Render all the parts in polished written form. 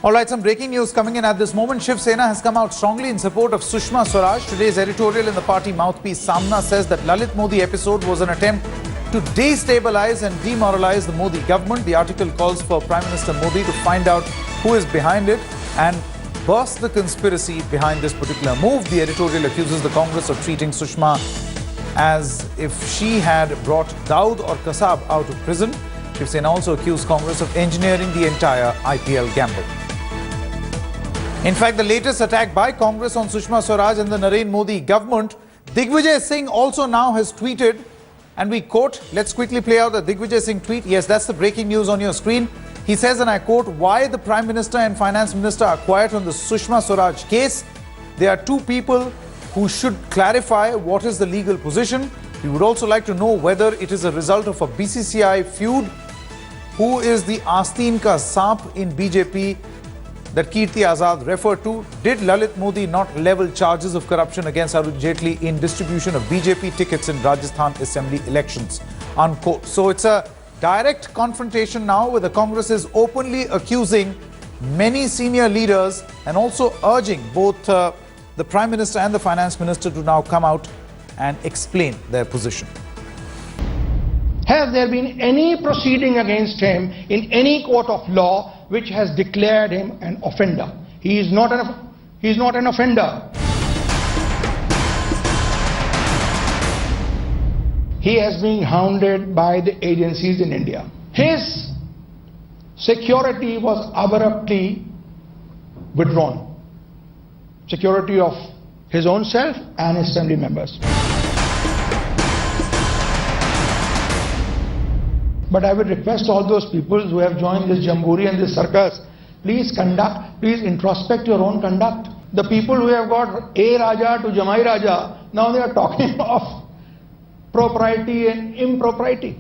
All right, some breaking news coming in at this moment. Shiv Sena has come out strongly in support of Sushma Swaraj. Today's editorial in the party mouthpiece Samna says that Lalit Modi episode was an attempt to destabilize and demoralize the Modi government. The article calls for Prime Minister Modi to find out who is behind it and burst the conspiracy behind this particular move. The editorial accuses the Congress of treating Sushma as if she had brought Daud or Kasab out of prison. Shiv Sena also accused Congress of engineering the entire IPL gamble. In fact, the latest attack by Congress on Sushma Swaraj and the Narendra Modi government, Digvijay Singh also now has tweeted, and we quote, let's quickly play out the Digvijay Singh tweet. Yes, that's the breaking news on your screen. He says, and I quote, why the Prime Minister and Finance Minister are quiet on the Sushma Swaraj case. There are two people who should clarify what is the legal position. We would also like to know whether it is a result of a BCCI feud. Who is the Asteen ka Saap in BJP that Kirti Azad referred to? Did Lalit Modi not level charges of corruption against Arun Jaitley in distribution of BJP tickets in Rajasthan Assembly elections? Unquote. So it's a direct confrontation now where the Congress is openly accusing many senior leaders and also urging both the Prime Minister and the Finance Minister to now come out and explain their position. Has there been any proceeding against him in any court of law which has declared him an offender? He is not an offender. He has been hounded by the agencies in India. His security was abruptly withdrawn. Security of his own self and his family members. But I would request all those people who have joined this jamboree and this circus, please introspect your own conduct. The people who have got A Raja to Jamai Raja, now they are talking of propriety and impropriety.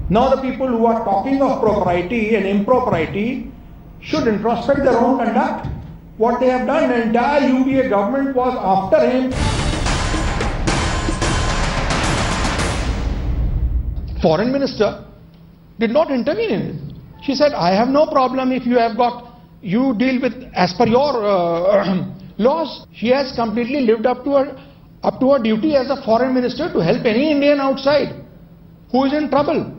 Now the people who are talking of propriety and impropriety should introspect their own conduct. What they have done, the entire UPA government was after him. Foreign Minister did not intervene in it. She said, I have no problem if you deal with as per your laws. She has completely lived up to her duty as a foreign minister to help any Indian outside who is in trouble.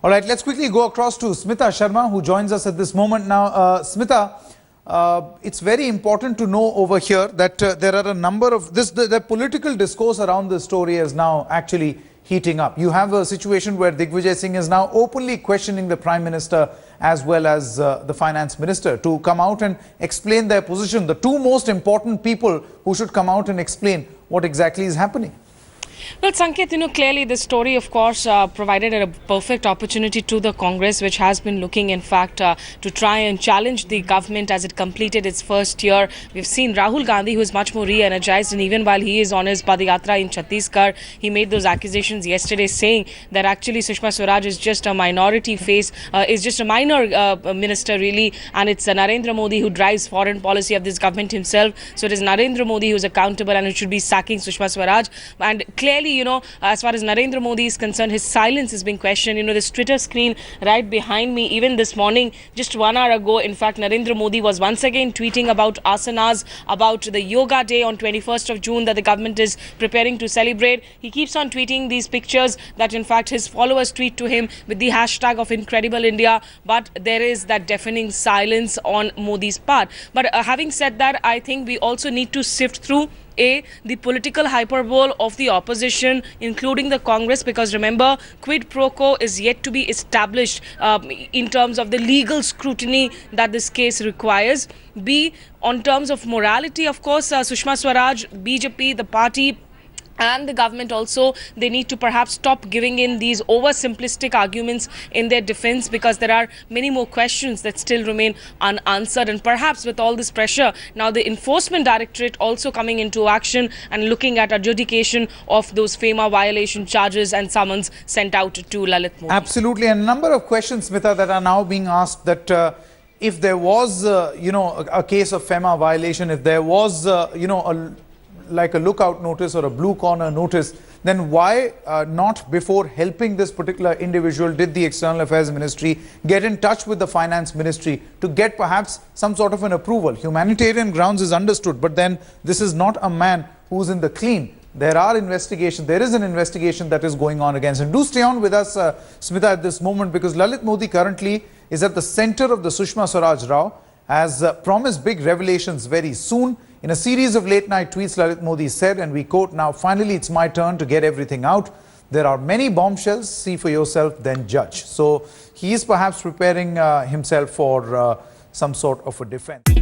All right, let's quickly go across to Smita Sharma, who joins us at this moment now. Smita, it's very important to know over here that there are a number of the political discourse around this story is now actually heating up. You have a situation where Digvijay Singh is now openly questioning the Prime Minister as well as the Finance Minister to come out and explain their position. The two most important people who should come out and explain what exactly is happening. Well, Sanket, clearly this story, of course, provided a perfect opportunity to the Congress, which has been looking, in fact, to try and challenge the government as it completed its first year. We've seen Rahul Gandhi, who is much more re-energized, and even while he is on his Padayatra in Chhattisgarh, he made those accusations yesterday saying that actually Sushma Swaraj is just a minority face, is just a minor minister really, and it's Narendra Modi who drives foreign policy of this government himself. So it is Narendra Modi who is accountable and who should be sacking Sushma Swaraj. And clearly, as far as Narendra Modi is concerned, his silence is being questioned. This Twitter screen right behind me, even this morning, just 1 hour ago, in fact, Narendra Modi was once again tweeting about asanas, about the yoga day on 21st of June that the government is preparing to celebrate. He keeps on tweeting these pictures that, in fact, his followers tweet to him with the hashtag of Incredible India. But there is that deafening silence on Modi's part. But having said that, I think we also need to sift through the political hyperbole of the opposition, including the Congress, because remember, quid pro quo is yet to be established in terms of the legal scrutiny that this case requires. B, on terms of morality, of course, Sushma Swaraj, BJP, the party, and the government also, they need to perhaps stop giving in these oversimplistic arguments in their defense, because there are many more questions that still remain unanswered. And perhaps with all this pressure, now the Enforcement Directorate also coming into action and looking at adjudication of those FEMA violation charges and summons sent out to Lalit Modi. Absolutely. And a number of questions, Smita, that are now being asked that if there was, a case of FEMA violation, if there was, a like a lookout notice or a blue corner notice, then why not before helping this particular individual did the External Affairs Ministry get in touch with the Finance Ministry to get perhaps some sort of an approval? Humanitarian grounds is understood, but then this is not a man who's in the clean. There is an investigation that is going on against him. Do stay on with us, Smita, at this moment, because Lalit Modi currently is at the center of the Sushma Swaraj row, has promised big revelations very soon. In a series of late night tweets, Lalit Modi said, and we quote, "Now finally it's my turn to get everything out. There are many bombshells, see for yourself, then judge." So he is perhaps preparing himself for some sort of a defense.